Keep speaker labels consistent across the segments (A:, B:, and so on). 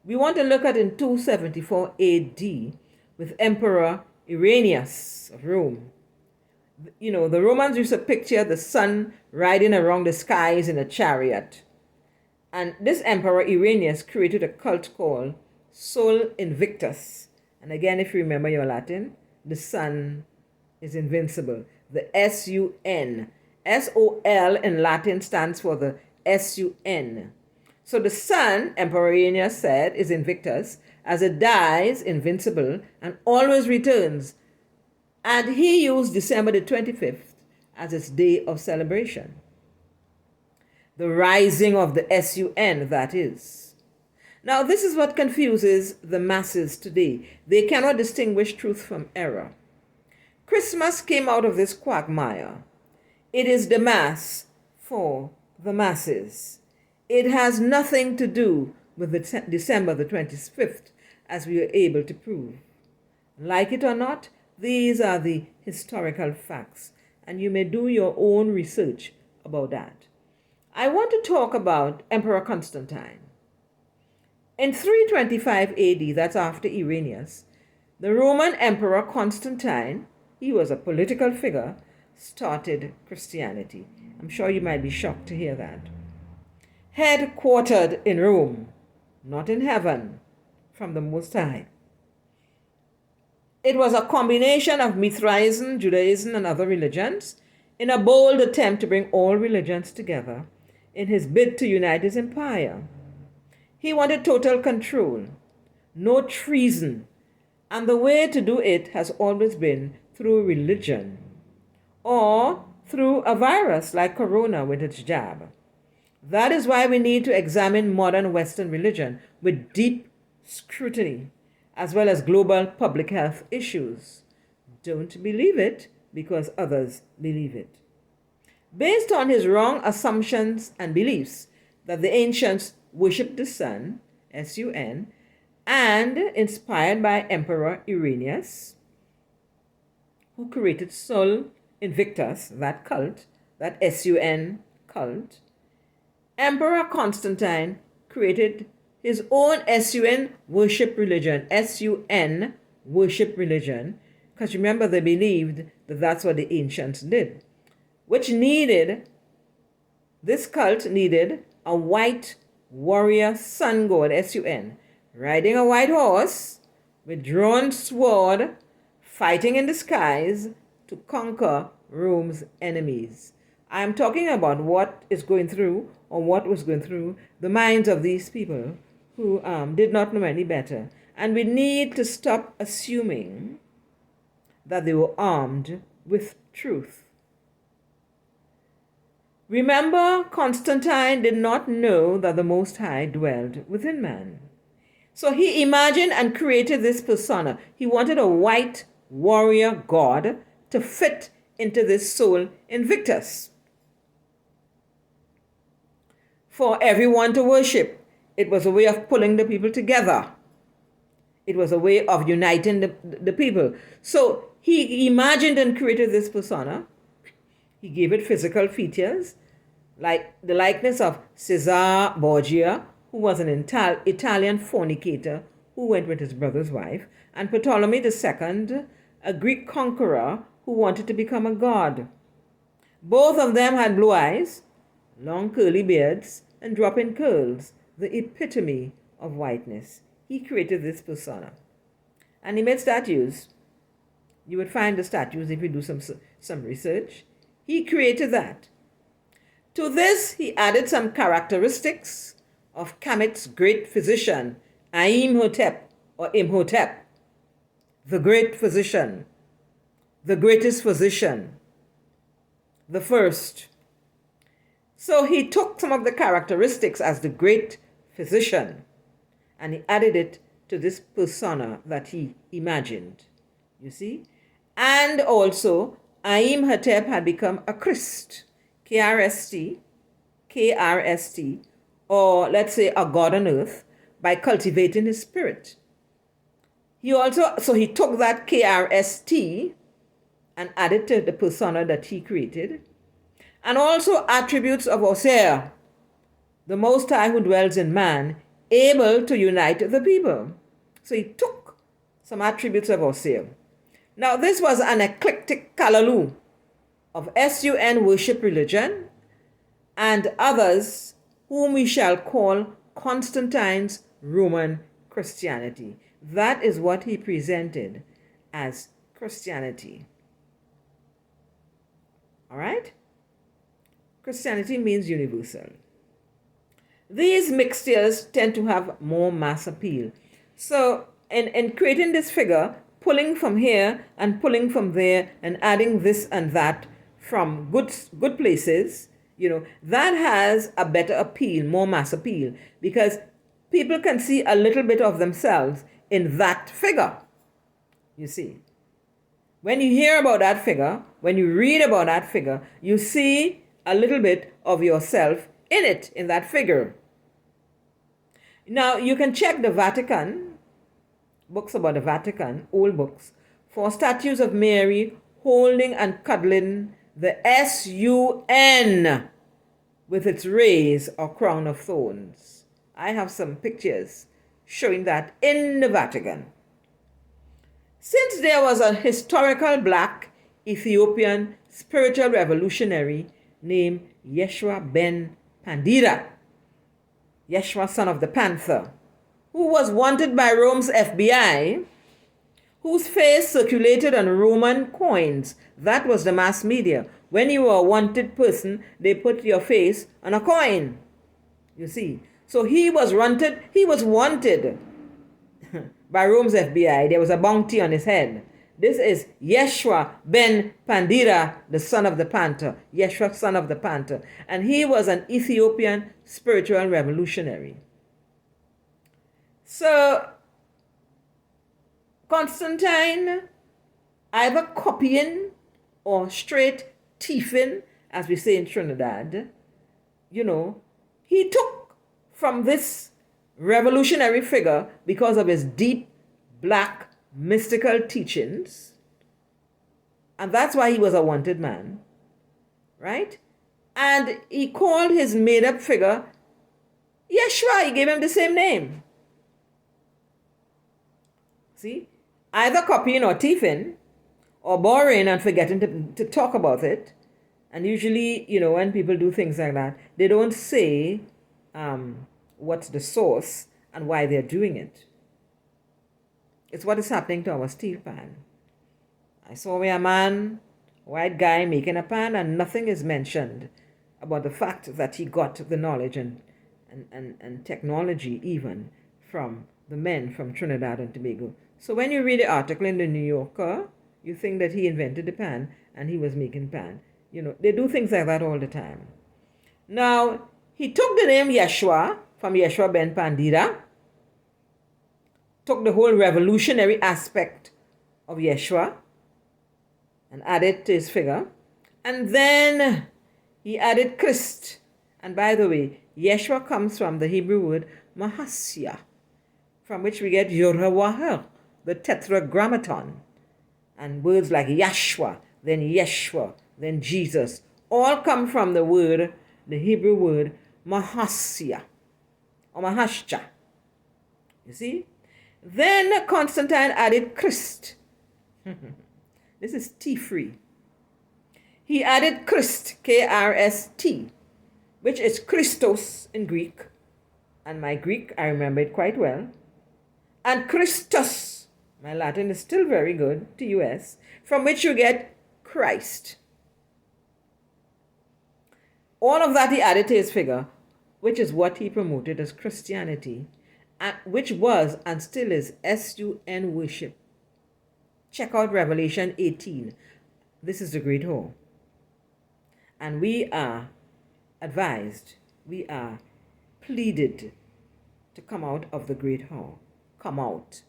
A: We want to look at in 274 AD with Emperor Irenaeus of Rome. You know, the Romans used to picture the sun riding around the skies in a chariot. And this Emperor Irenaeus created a cult called Sol Invictus. And again, if you remember your Latin, the sun is invincible. The S-U-N. S-O-L in Latin stands for the S-U-N. So the sun, Emperor Irenaeus said, is Invictus. As it dies, invincible, and always returns. And he used December the 25th as its day of celebration. The rising of the S-U-N, that is. Now, this is what confuses the masses today. They cannot distinguish truth from error. Christmas came out of this quagmire. It is the mass for the masses. It has nothing to do with the December the 25th, as we are able to prove. Like it or not, these are the historical facts, and you may do your own research about that. I want to talk about Emperor Constantine. In 325 AD, that's after Irenaeus, the Roman Emperor Constantine, he was a political figure, started Christianity. I'm sure you might be shocked to hear that. Headquartered in Rome, not in heaven, from the Most High. It was a combination of Mithraism, Judaism, and other religions in a bold attempt to bring all religions together in his bid to unite his empire. He wanted total control, no treason, and the way to do it has always been through religion or through a virus like corona with its jab. That is why we need to examine modern Western religion with deep scrutiny, as well as global public health issues. Don't believe it because others believe it. Based on his wrong assumptions and beliefs that the ancients worshipped the sun, S-U-N, and inspired by Emperor Irenaeus, who created Sol Invictus, that cult, that S-U-N cult, Emperor Constantine created his own S-U-N worship religion, S-U-N worship religion, because remember they believed that that's what the ancients did, this cult needed a white warrior sun god, S-U-N, riding a white horse with drawn sword, fighting in the skies to conquer Rome's enemies. I am talking about what was going through the minds of these people who did not know any better. And we need to stop assuming that they were armed with truth. Remember, Constantine did not know that the Most High dwelled within man. So he imagined and created this persona. He wanted a white warrior god to fit into this Sol Invictus for everyone to worship. It was a way of pulling the people together. It was a way of uniting the people. So he imagined and created this persona. He gave it physical features, like the likeness of Caesar Borgia, who was an Italian fornicator who went with his brother's wife, and Ptolemy II, a Greek conqueror who wanted to become a god. Both of them had blue eyes, long curly beards, and drop-in curls, the epitome of whiteness. He created this persona. And he made statues. You would find the statues if you do some research. He created that. To this, he added some characteristics of Kemet's great physician, Imhotep or Imhotep, the great physician, the greatest physician, the first. So he took some of the characteristics as the great physician and he added it to this persona that he imagined, you see. And also, Imhotep had become a Christ, K-R-S-T, or let's say a god on earth, by cultivating his spirit. So he took that K-R-S-T and added to the persona that he created, and also attributes of Osir, the Most High who dwells in man, able to unite the people. So he took some attributes of Osir. Now, this was an eclectic callaloo of SUN worship religion and others whom we shall call Constantine's Roman Christianity. That is what he presented as Christianity. All right? Christianity means universal. These mixtures tend to have more mass appeal. So in creating this figure, pulling from here and pulling from there and adding this and that from good places, that has a better appeal, more mass appeal, because people can see a little bit of themselves in that figure. You see, when you hear about that figure, when you read about that figure, you see a little bit of yourself in it, in that figure. Now, you can check the Vatican, books about the Vatican, old books, for statues of Mary holding and cuddling the SUN with its rays or crown of thorns. I have some pictures showing that in the Vatican. Since there was a historical black Ethiopian spiritual revolutionary named Yeshua ben Pandira, Yeshua son of the Panther, who was wanted by Rome's FBI, whose face circulated on Roman coins. That was the mass media. When you were a wanted person, they put your face on a coin. You see. So he was wanted by Rome's FBI. There was a bounty on his head. This is Yeshua ben Pandira, the son of the Panther. Yeshua, son of the Panther. And he was an Ethiopian spiritual revolutionary. So Constantine, either copying or straight thiefing, as we say in Trinidad, he took from this revolutionary figure because of his deep, black, mystical teachings. And that's why he was a wanted man, right? And he called his made-up figure Yeshua. He gave him the same name. See? Either copying or thieving, or borrowing and forgetting to talk about it. And usually, when people do things like that, they don't say what's the source and why they're doing it. It's what is happening to our steel pan. I saw a man, white guy, making a pan, and nothing is mentioned about the fact that he got the knowledge and technology even from the men from Trinidad and Tobago. So when you read the article in the New Yorker, you think that he invented the pan and he was making pan. They do things like that all the time. Now, he took the name Yeshua from Yeshua ben Pandira, took the whole revolutionary aspect of Yeshua and added to his figure. And then he added Christ. And by the way, Yeshua comes from the Hebrew word Mahasya, from which we get Yorah, the tetragrammaton. And words like Yashua, then Yeshua, then Jesus, all come from the Hebrew word Mahasya or Mahashcha. You see? Then Constantine added Christ. This is T-free. He added Christ, K-R-S-T, which is Christos in Greek. And my Greek, I remember it quite well. And Christos, my Latin is still very good, T-U-S, from which you get Christ. All of that he added to his figure, which is what he promoted as Christianity, which was and still is SUN worship. Check out Revelation 18. This is the Great Hall. And we are advised, we are pleaded to come out of the Great Hall. Come out,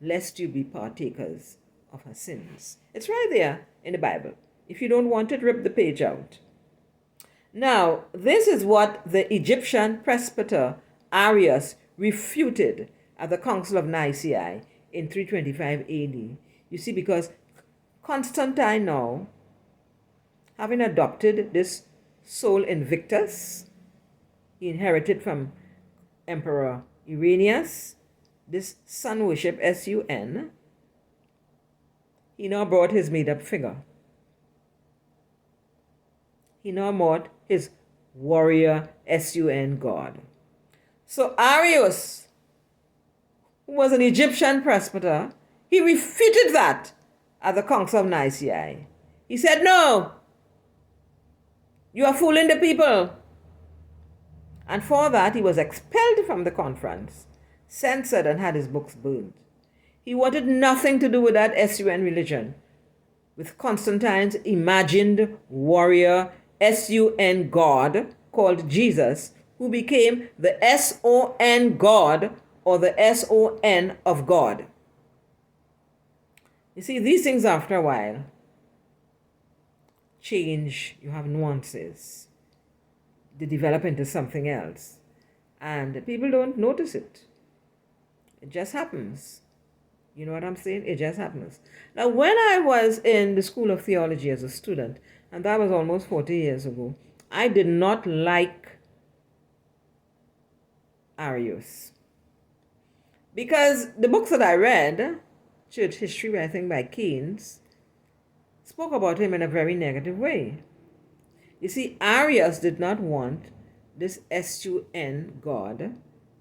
A: lest you be partakers of her sins. It's right there in the Bible. If you don't want it, rip the page out. Now, this is what the Egyptian presbyter Arius refuted at the Council of Nicaea in 325 AD. You see, because Constantine now, having adopted this Sol Invictus, he inherited from Emperor Irenaeus, this sun worship, S-U-N, he now brought his made-up figure. He now brought his warrior, S-U-N, God. So Arius, who was an Egyptian presbyter, he refuted that at the Council of Nicaea. He said, no, you are fooling the people. And for that, he was expelled from the conference, censored, and had his books burned. He wanted nothing to do with that S-U-N religion, with Constantine's imagined warrior, S-U-N God, called Jesus, who became the S-O-N God, or the S-O-N of God. You see, these things after a while change. You have nuances. They develop into something else. And people don't notice it. It just happens. You know what I'm saying? It just happens. Now, when I was in the School of Theology as a student, and that was almost 40 years ago, I did not like Arius. Because the books that I read, Church History, I think by Keynes, spoke about him in a very negative way. You see, Arius did not want this S-U-N God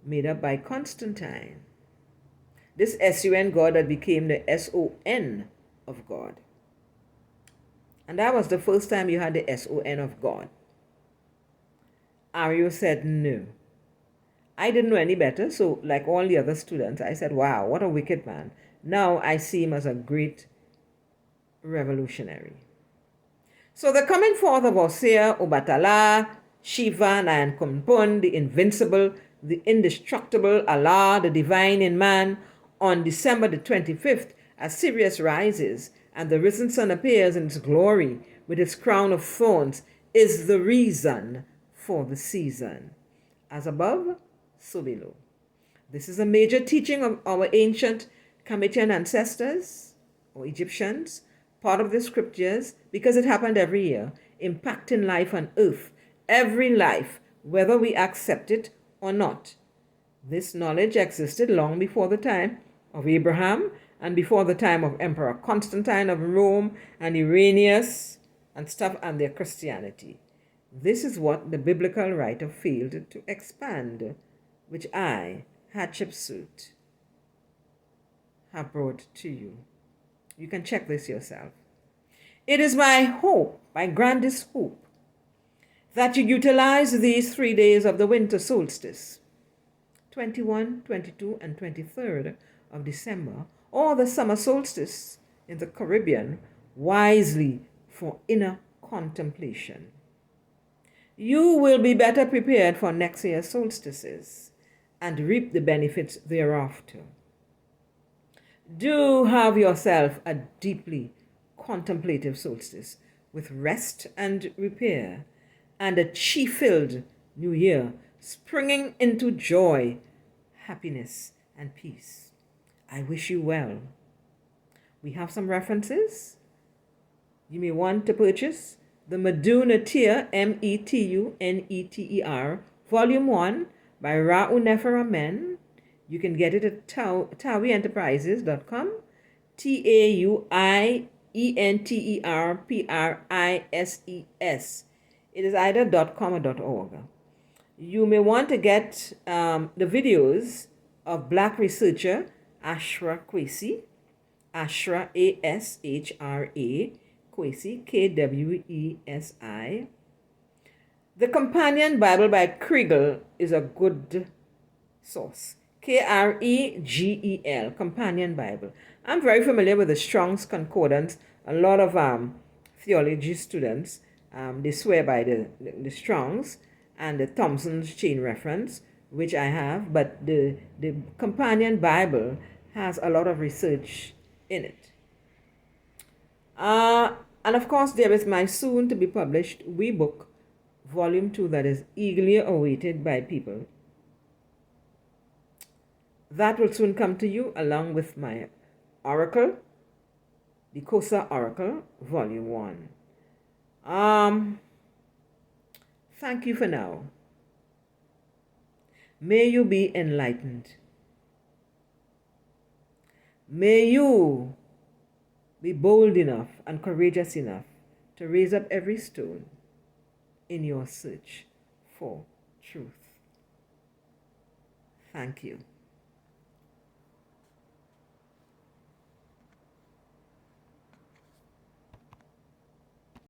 A: made up by Constantine. This S-U-N God that became the S-O-N of God. And that was the first time you had the S-O-N of God. Arius said no. I didn't know any better, so like all the other students, I said, wow, what a wicked man. Now I see him as a great revolutionary. So the coming forth of Hosea, Obatala, Shiva, Nyankumpun, the invincible, the indestructible Allah, the divine in man, on December the 25th, as Sirius rises and the risen sun appears in its glory with its crown of thorns, is the reason for the season. As above, so below. This is a major teaching of our ancient Kemethian ancestors, or Egyptians, part of the scriptures, because it happened every year, impacting life on earth, every life, whether we accept it or not. This knowledge existed long before the time of Abraham and before the time of Emperor Constantine of Rome and Irenaeus and stuff and their Christianity. This is what the biblical writer failed to expand, which I, Hatshepsut, have brought to you. You can check this yourself. It is my hope, my grandest hope, that you utilize these 3 days of the winter solstice, 21, 22, and 23rd of December, or the summer solstice in the Caribbean, wisely for inner contemplation. You will be better prepared for next year's solstices and reap the benefits thereafter. Do have yourself a deeply contemplative solstice with rest and repair, and a chi-filled new year springing into joy, happiness, and peace. I wish you well. We have some references. You may want to purchase the Meduneter, Metuneter, Volume 1 by Ra'u Nefer Amen. You can get it at TAUIenterprises.com, TAUIenterprises. It is either .com or .org. You may want to get the videos of Black researcher Ashra Kwesi, Ashra, A-S-H-R-A, Kwesi, K-W-E-S-I. The Companion Bible by Kregel is a good source. K-R-E-G-E-L, Companion Bible. I'm very familiar with the Strong's Concordance. A lot of theology students, they swear by the Strong's and the Thompson's Chain Reference, which I have, but the Companion Bible has a lot of research in it. And of course, there is my soon-to-be published wee book, Volume 2, that is eagerly awaited by people. That will soon come to you along with my Oracle, the Kosa Oracle, Volume 1. Thank you for now. May you be enlightened. May you be bold enough and courageous enough to raise up every stone in your search for truth. Thank you.